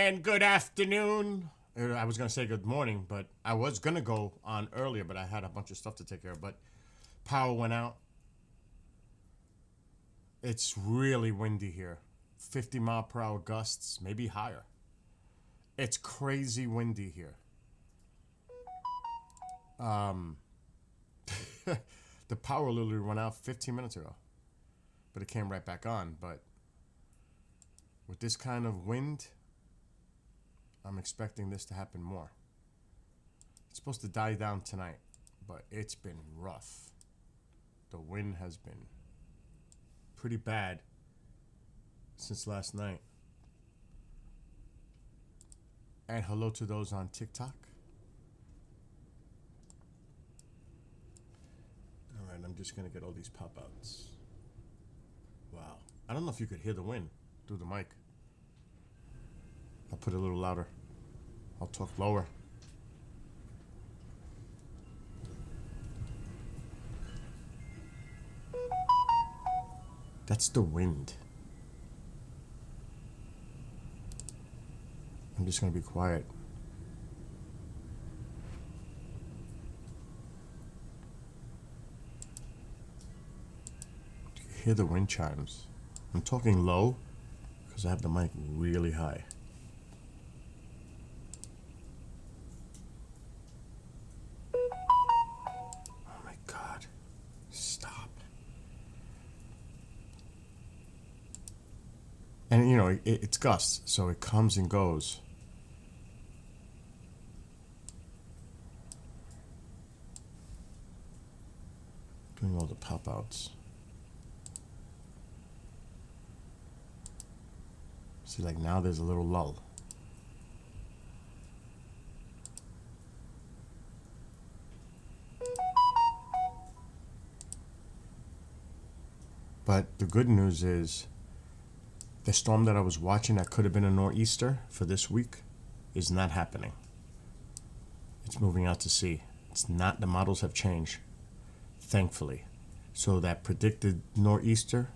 And good afternoon. I was going to say good morning, but I was going to go on earlier, but I had a bunch of stuff to take care of. But power went out. It's really windy here. 50-mile-per-hour gusts, maybe higher. It's crazy windy here. The power literally went out 15 minutes ago, but it came right back on. But with this kind of wind, I'm expecting this to happen more. It's supposed to die down tonight, but it's been rough. The wind has been pretty bad since last night. And hello to those on TikTok. All right, I'm just going to get all these pop-outs. Wow. I don't know if you could hear the wind through the mic. I'll put it a little louder. I'll talk lower. That's the wind. I'm just going to be quiet. Do you hear the wind chimes? I'm talking low because I have the mic really high. Oh my God. Stop. And you know, it's gusts, so it comes and goes. Doing all the pop outs. See, like now there's a little lull. But the good news is the storm that I was watching that could have been a nor'easter for this week is not happening. It's moving out to sea. It's not, the models have changed, thankfully. So that predicted nor'easter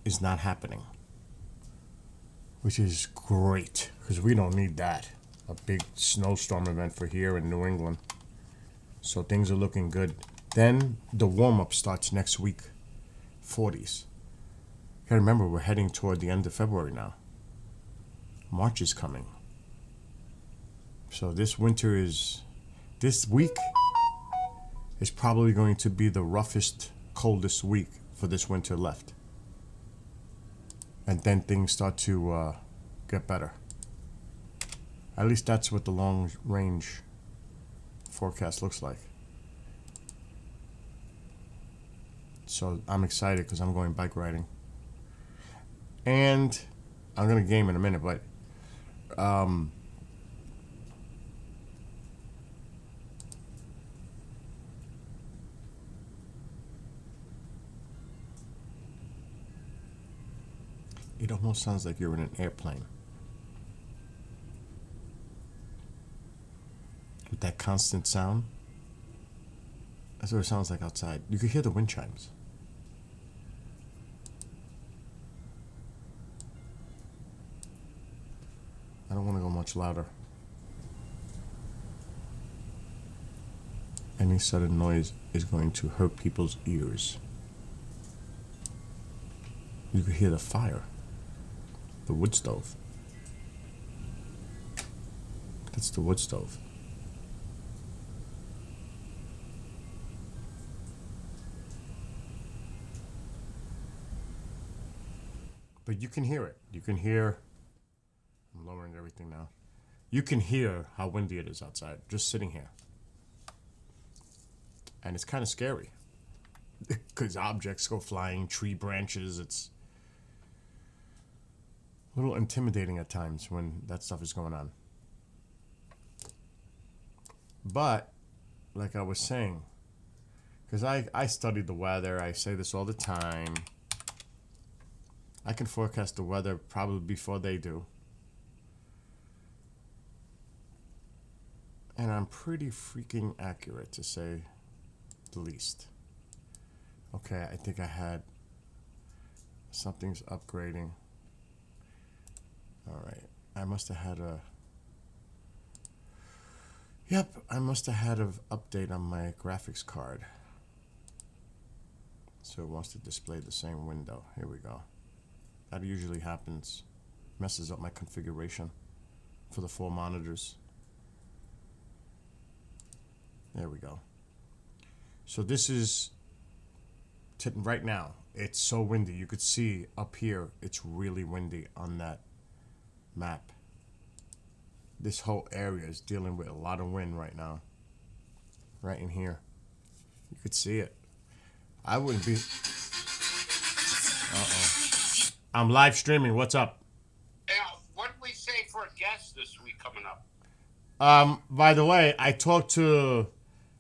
is not happening, which is great because we don't need that. A big snowstorm event for here in New England. So things are looking good. Then the warm-up starts next week, 40s. You gotta remember, we're heading toward the end of February now. March is coming. So this week is probably going to be the roughest, coldest week for this winter left. And then things start to get better. At least that's what the long range forecast looks like. So I'm excited because I'm going bike riding. And I'm going to game in a minute, but it almost sounds like you're in an airplane. With that constant sound. That's what it sounds like outside. You could hear the wind chimes. I don't want to go much louder. Any sudden noise is going to hurt people's ears. You could hear the fire. The wood stove. That's the wood stove. But you can hear it. You can hear... I'm lowering everything now. You can hear how windy it is outside, just sitting here. And it's kind of scary. Because objects go flying, tree branches, it's a little intimidating at times when that stuff is going on. But, like I was saying, because I studied the weather, I say this all the time. I can forecast the weather probably before they do. And I'm pretty freaking accurate, to say the least. Okay, I think I had... Something's upgrading. All right. I must have had a. Yep, I must have had an update on my graphics card. So it wants to display the same window. Here we go. That usually happens. Messes up my configuration for the 4 monitors. There we go. So this is right now. It's so windy. You could see up here, it's really windy on that map. This whole area is dealing with a lot of wind right now. Right in here. You could see it. I wouldn't be... Uh-oh. I'm live streaming. What's up? What did we say for a guest this week coming up? By the way, I talked to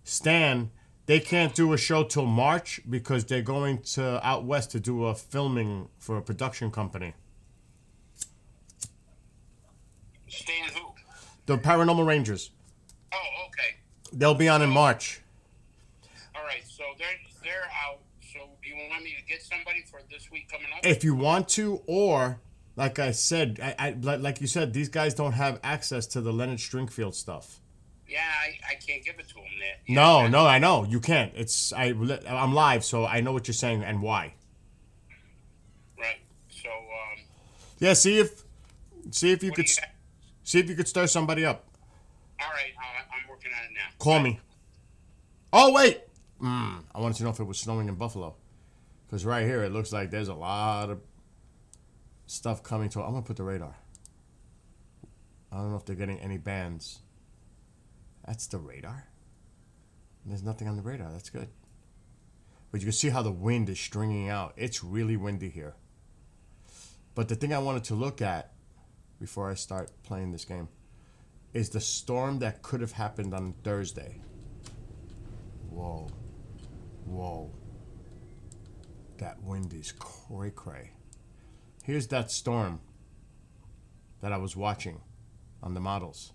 Stan. They can't do a show till March because they're going to out west to do a filming for a production company. Stan who? The Paranormal Rangers. Oh, okay. They'll be on in March. All right, so they're out. So do you want me to get somebody for this week coming up? If you want to, or like I said, like you said, these guys don't have access to the Leonard Stringfield stuff. Yeah, I can't give it to them. No, I know you can't. I'm live, so I know what you're saying and why. Right. So yeah, see if you could stir somebody up. All right, I'm working on it now. Call me. Oh wait, I wanted to know if it was snowing in Buffalo, because right here it looks like there's a lot of stuff coming to. I'm gonna put the radar. I don't know if they're getting any bands. That's the radar. There's nothing on the radar. That's good. But you can see how the wind is stringing out. It's really windy here. But the thing I wanted to look at before I start playing this game is the storm that could have happened on Thursday. Whoa. Whoa. That wind is cray-cray. Here's that storm that I was watching on the models.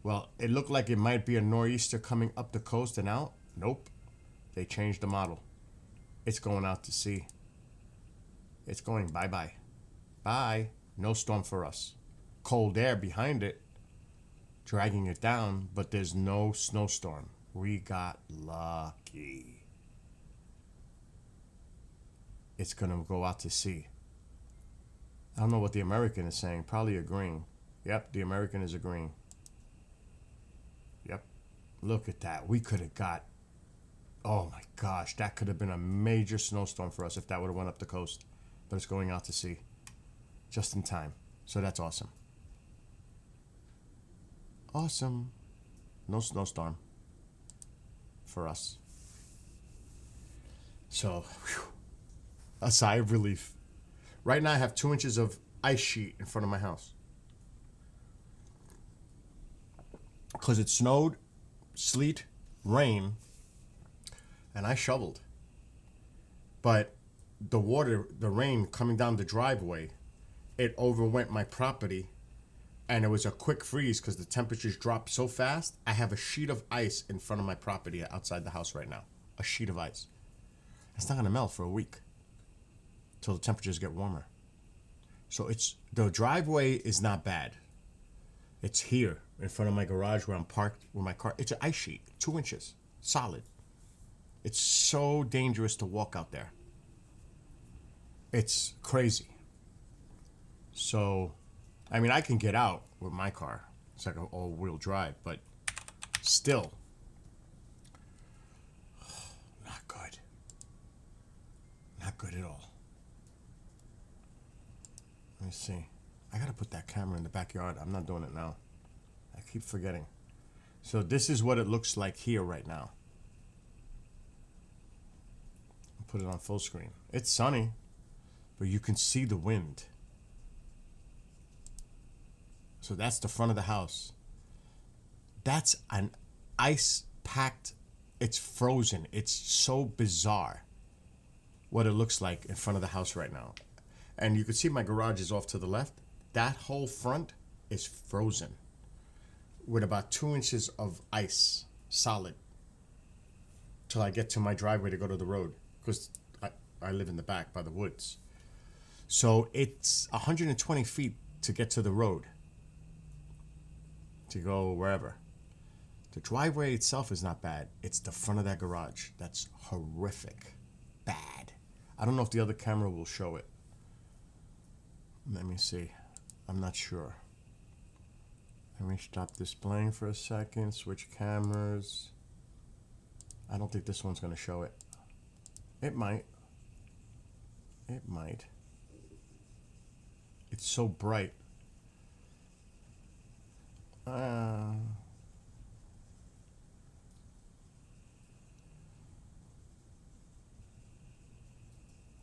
Well, it looked like it might be a nor'easter coming up the coast and out. Nope. They changed the model. It's going out to sea. It's going bye-bye. Bye. No storm for us. Cold air behind it, dragging it down, but there's no snowstorm. We got lucky. It's going to go out to sea. I don't know what the American is saying. Probably agreeing. Yep, the American is agreeing. Yep. Look at that. We could have got... Oh my gosh, that could have been a major snowstorm for us if that would have went up the coast. But it's going out to sea. Just in time. So that's awesome. Awesome. No snowstorm. For us. So, whew, a sigh of relief. Right now I have 2 inches of ice sheet in front of my house. Because it snowed, sleet, rain, and I shoveled. But the water, the rain coming down the driveway, it overwent my property, and it was a quick freeze because the temperatures dropped so fast. I have a sheet of ice in front of my property outside the house right now. A sheet of ice. It's not going to melt for a week till the temperatures get warmer. So the driveway is not bad. It's here in front of my garage where I'm parked with my car. It's an ice sheet, 2 inches, solid. It's so dangerous to walk out there. It's crazy. So, I mean, I can get out with my car. It's like an all-wheel drive, but still, not good. Not good at all. Let me see. I gotta put that camera in the backyard. I'm not doing it now. I keep forgetting. So this is what it looks like here right now. I'll put it on full screen. It's sunny, but you can see the wind. So that's the front of the house. That's an ice-packed, it's frozen. It's so bizarre what it looks like in front of the house right now. And you can see my garage is off to the left. That whole front is frozen with about 2 inches of ice, solid, till I get to my driveway to go to the road, because I live in the back by the woods. So it's 120 feet to get to the road. to go wherever. The driveway itself is not bad. It's the front of that garage that's horrific. Bad. I don't know if the other camera will show it. Let me see. I'm not sure. Let me stop displaying for a second. Switch cameras. I don't think this one's going to show it. It might. It might. It's so bright.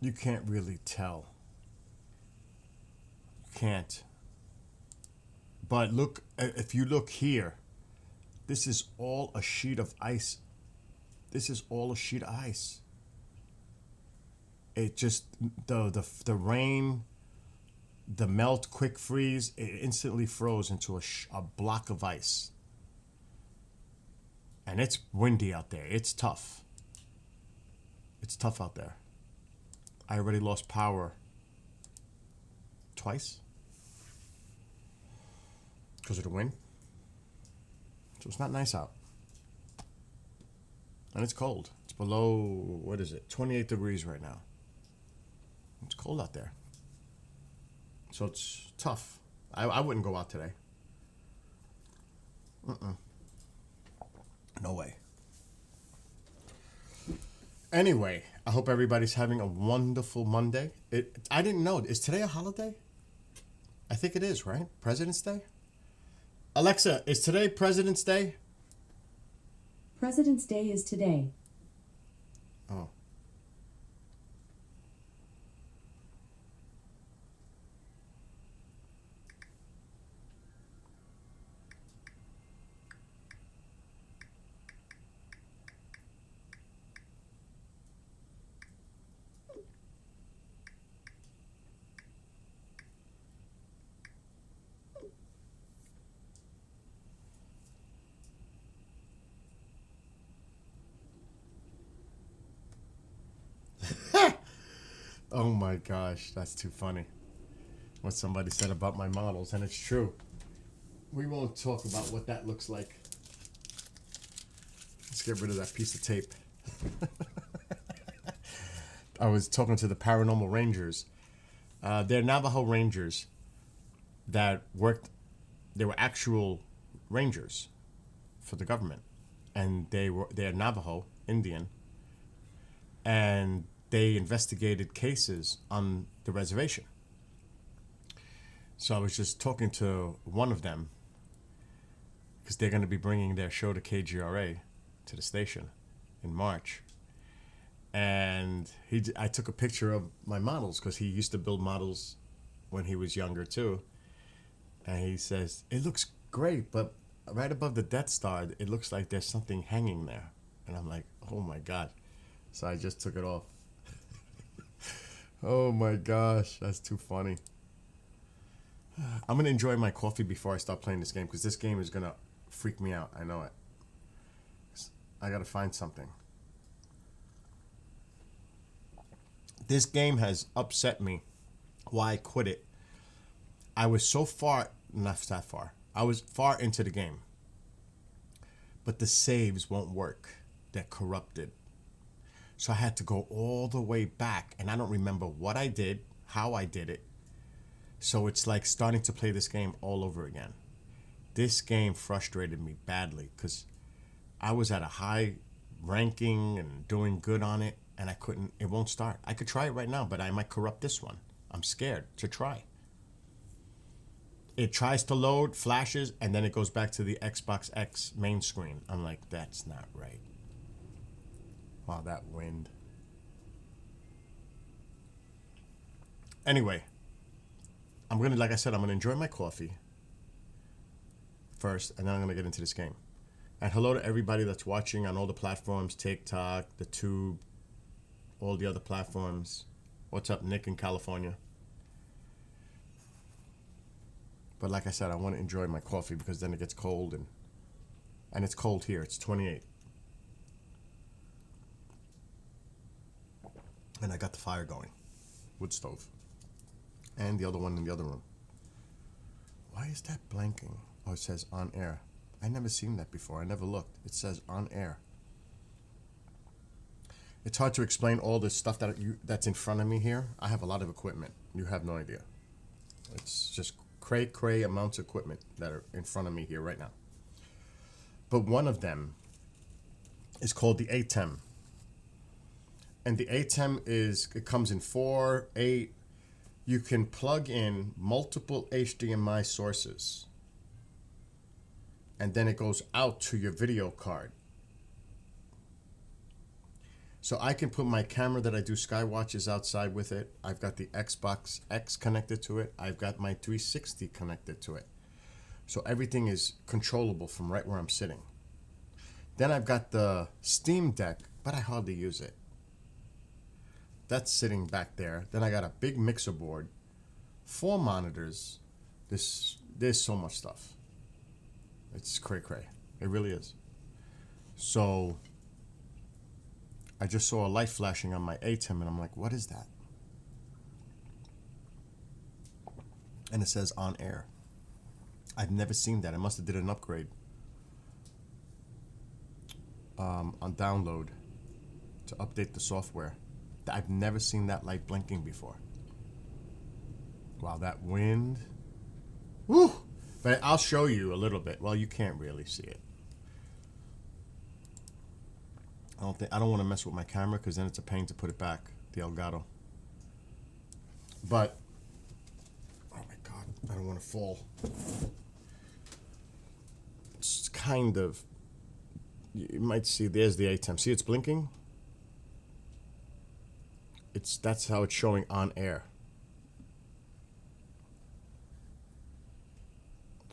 You can't really tell. You can't. But look, if you look here, this is all a sheet of ice. This is all a sheet of ice. It just, the rain, the melt, quick freeze, it instantly froze into a block of ice. And it's windy out there. It's tough. It's tough out there. I already lost power twice because of the wind. So it's not nice out. And it's cold. It's below, what is it, 28 degrees right now. It's cold out there. So it's tough. I wouldn't go out today. No way. Anyway, I hope everybody's having a wonderful Monday. I didn't know. Is today a holiday? I think it is, right? President's Day? Alexa, is today President's Day? President's Day is today. Oh. Oh my gosh, that's too funny. What somebody said about my models, and it's true. We won't talk about what that looks like. Let's get rid of that piece of tape. I was talking to the Paranormal Rangers. They're Navajo Rangers that worked, they were actual Rangers for the government. And they're Navajo, Indian. And they investigated cases on the reservation. So I was just talking to one of them because they're going to be bringing their show to KGRA, to the station, in March. And I took a picture of my models because he used to build models when he was younger too. And he says, it looks great, but right above the Death Star, it looks like there's something hanging there. And I'm like, oh my God. So I just took it off. Oh my gosh, that's too funny. I'm going to enjoy my coffee before I start playing this game because this game is going to freak me out. I know it. I got to find something. This game has upset me. Why I quit it. I was so far, not that far. I was far into the game. But the saves won't work. They're corrupted. So I had to go all the way back, and I don't remember what I did, how I did it. So it's like starting to play this game all over again. This game frustrated me badly because I was at a high ranking and doing good on it, and it won't start. I could try it right now, but I might corrupt this one. I'm scared to try. It tries to load, flashes, and then it goes back to the Xbox X main screen. I'm like, that's not right. Wow, that wind. Anyway, like I said, I'm gonna enjoy my coffee first, and then I'm gonna get into this game. And hello to everybody that's watching on all the platforms, TikTok, the Tube, all the other platforms. What's up, Nick in California? But like I said, I want to enjoy my coffee because then it gets cold, and it's cold here. It's 28. And I got the fire going. Wood stove. And the other one in the other room. Why is that blanking? Oh, it says on air. I never seen that before. I never looked. It says on air. It's hard to explain all this stuff that's in front of me here. I have a lot of equipment. You have no idea. It's just cray amounts of equipment that are in front of me here right now. But one of them is called the ATEM. And the ATEM it comes in 4, 8. You can plug in multiple HDMI sources. And then it goes out to your video card. So I can put my camera that I do Skywatches outside with it. I've got the Xbox X connected to it. I've got my 360 connected to it. So everything is controllable from right where I'm sitting. Then I've got the Steam Deck, but I hardly use it. That's sitting back there. Then I got a big mixer board, 4 monitors. There's so much stuff. It's cray. It really is. So I just saw a light flashing on my ATEM, and I'm like, what is that? And it says on air. I've never seen that. I must have did an upgrade on download to update the software. I've never seen that light blinking before. Wow, that wind. Woo! But I'll show you a little bit. Well, you can't really see it. I don't want to mess with my camera because then it's a pain to put it back, the Elgato. But oh my god, I don't want to fall. It's kind of, you might see, there's the ATEM. See, it's blinking. That's how it's showing on air.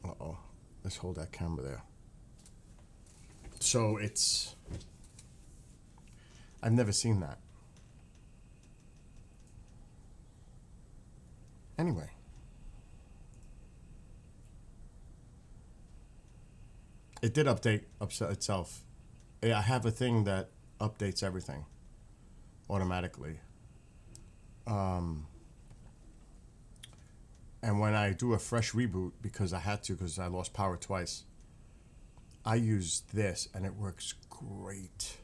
Uh-oh. Let's hold that camera there. So I've never seen that. Anyway. It did update itself. I have a thing that updates everything automatically. And when I do a fresh reboot, because I had to, because I lost power twice, I use this and it works great.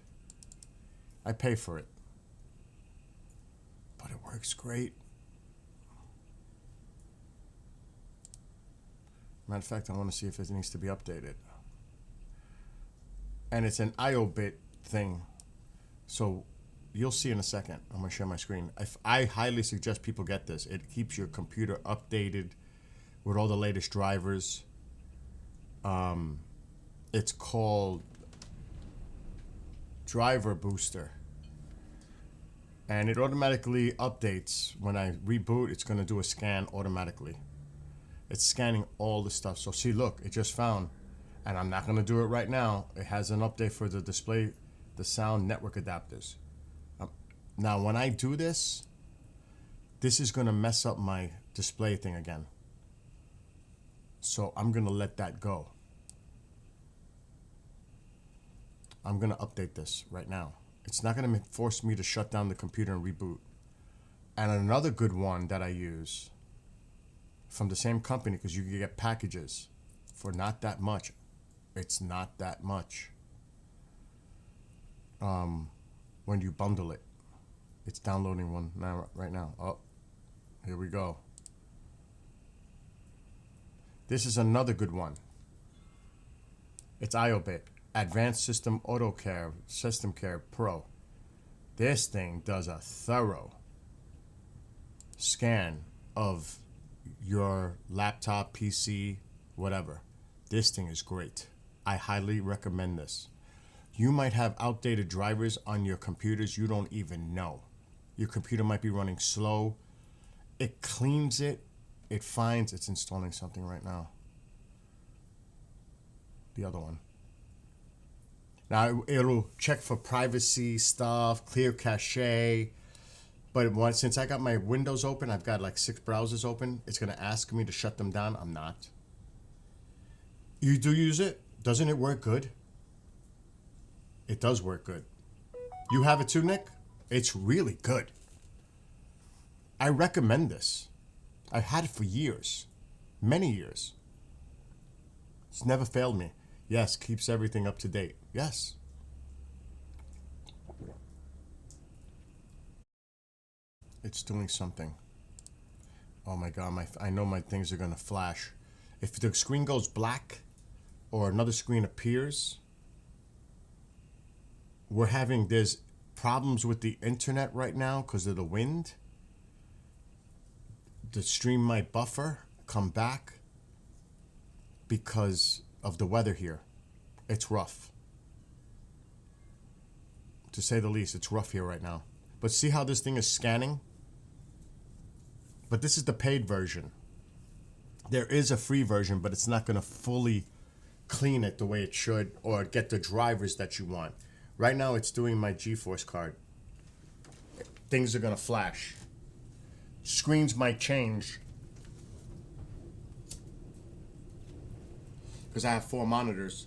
I pay for it, but it works great. Matter of fact, I want to see if it needs to be updated. And it's an IO-bit thing, so you'll see in a second. I'm going to share my screen. I highly suggest people get this. It keeps your computer updated with all the latest drivers. It's called Driver Booster. And it automatically updates. When I reboot, it's going to do a scan automatically. It's scanning all the stuff. So see, look, it just found, and I'm not going to do it right now. It has an update for the display, the sound network adapters. Now, when I do this is going to mess up my display thing again. So I'm going to let that go. I'm going to update this right now. It's not going to force me to shut down the computer and reboot. And another good one that I use from the same company, because you can get packages for not that much. It's not that much. When you bundle it. It's downloading one now, right now. Oh, here we go. This is another good one. It's IOBIT, Advanced System Auto Care, System Care Pro. This thing does a thorough scan of your laptop, PC, whatever. This thing is great. I highly recommend this. You might have outdated drivers on your computers you don't even know. Your computer might be running slow. It cleans it. It finds it's installing something right now. The other one. Now, it'll check for privacy stuff, clear cache. But since I got my windows open, I've got like 6 browsers open. It's going to ask me to shut them down. I'm not. You do use it? Doesn't it work good? It does work good. You have it too, Nick? It's really good. I recommend this. I've had it for years. Many years. It's never failed me. Yes, keeps everything up to date. Yes. It's doing something. Oh my god, I know my things are gonna flash. If the screen goes black or another screen appears, there's problems with the internet right now because of the wind. The stream might buffer, come back because of the weather here. It's rough. To say the least, it's rough here right now. But see how this thing is scanning? But this is the paid version. There is a free version, but it's not going to fully clean it the way it should or get the drivers that you want. Right now, it's doing my GeForce card. Things are going to flash. Screens might change. Because I have 4 monitors.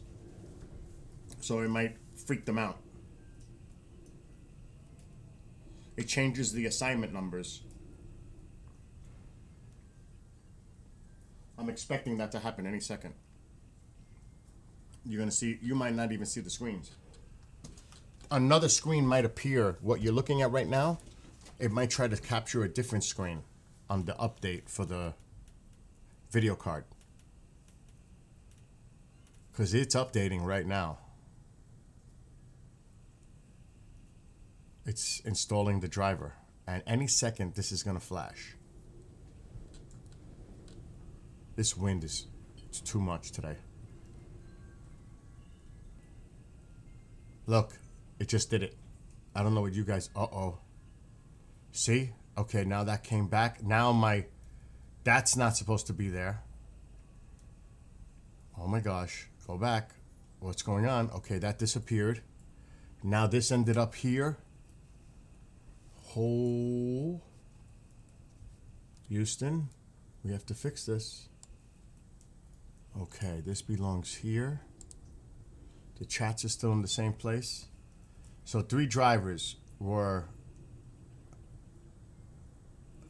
So it might freak them out. It changes the assignment numbers. I'm expecting that to happen any second. You're gonna see, you might not even see the screens. Another screen might appear, what you're looking at right now, it might try to capture a different screen on the update for the video card. Because it's updating right now. It's installing the driver. And any second, this is gonna flash. This wind is too much today. Look, it just did it. I don't know what you guys, uh-oh. See? Okay, now that came back. Now that's not supposed to be there. Oh my gosh, go back. What's going on? Okay, that disappeared. Now this ended up here. Houston, we have to fix this. Okay, this belongs here. The chats are still in the same place. So 3 drivers were,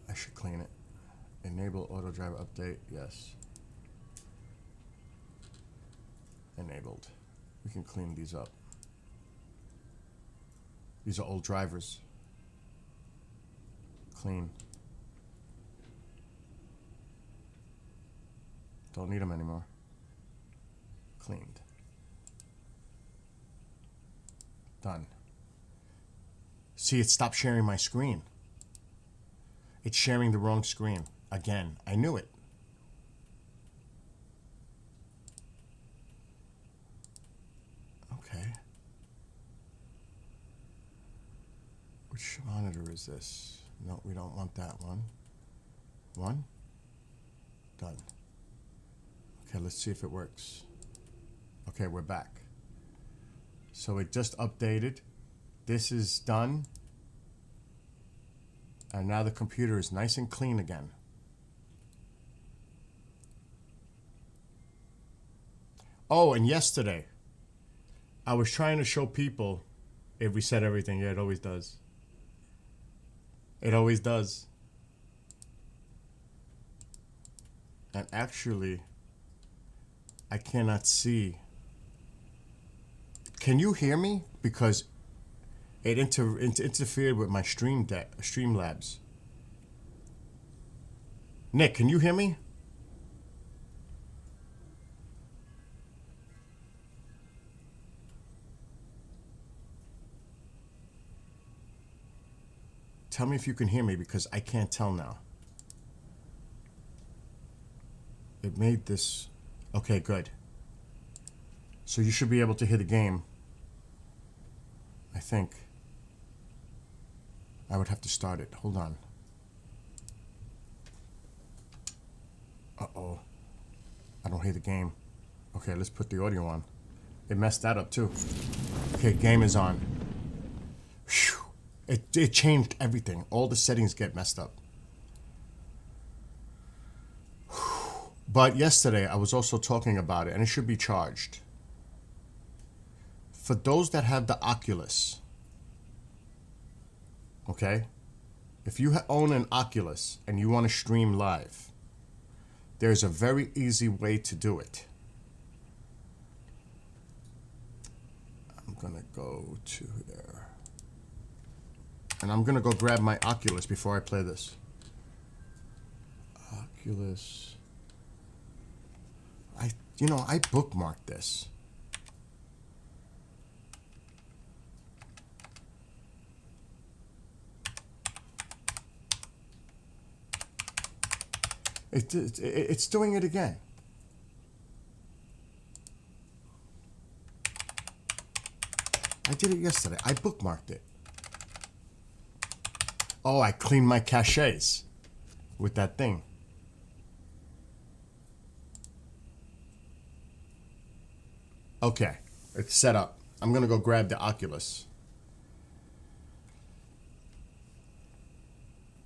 I should clean it. Enable auto driver update, yes. Enabled. We can clean these up. These are old drivers. Clean. Don't need them anymore. Cleaned. Done. See, it stopped sharing my screen. It's sharing the wrong screen. Again, I knew it. Okay. Which monitor is this? No, we don't want that one. One? Done. Okay, let's see if it works. Okay, we're back. So it just updated. This is done. And now the computer is nice and clean again. Oh, and yesterday, I was trying to show people it reset everything. Yeah, it always does. It always does. And actually, I cannot see. Can you hear me? Because it interfered with my Streamlabs. Nick, can you hear me? Tell me if you can hear me because I can't tell now. It made this. Okay, good. So you should be able to hear the game. I think. I would have to start it. Hold on. Uh-oh. I don't hear the game. Okay, let's put the audio on. It messed that up too. Okay, game is on. Whew. It changed everything. All the settings get messed up. But yesterday, I was also talking about it, and it should be charged. For those that have the Oculus, okay? If you own an Oculus and you want to stream live, there's a very easy way to do it. gonna go to there. And I'm gonna go grab my Oculus before I play this. Oculus. I bookmarked this. It's doing it again. I did it yesterday. I bookmarked it. Oh, I cleaned my caches with that thing. Okay, it's set up. I'm gonna go grab the Oculus.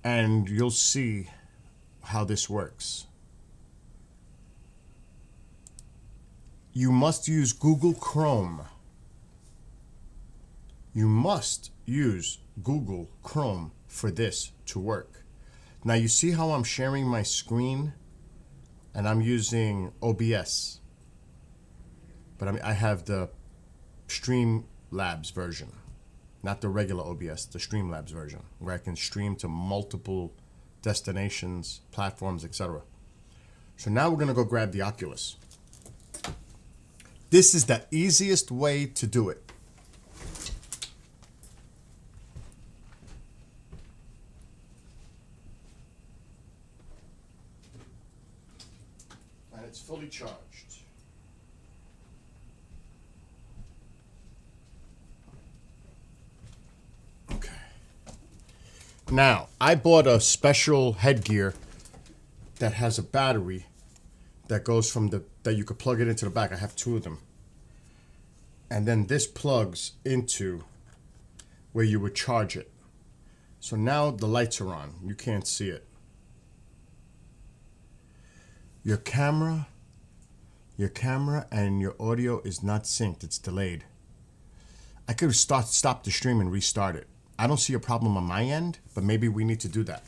And you'll see how this works. You must use Google Chrome. You must use Google Chrome for this to work. Now you see how I'm sharing my screen and I'm using OBS. But I have the Streamlabs version, not the regular OBS, the Streamlabs version, where I can stream to multiple destinations, platforms, etc. So now we're gonna go grab the Oculus. This is the easiest way to do it. And it's fully charged. Okay. Now, I bought a special headgear that has a battery that goes from that you could plug it into the back. I have two of them. And then this plugs into where you would charge it. So now the lights are on. You can't see it. Your camera and your audio is not synced. It's delayed. I could stop the stream and restart it. I don't see a problem on my end, but maybe we need to do that.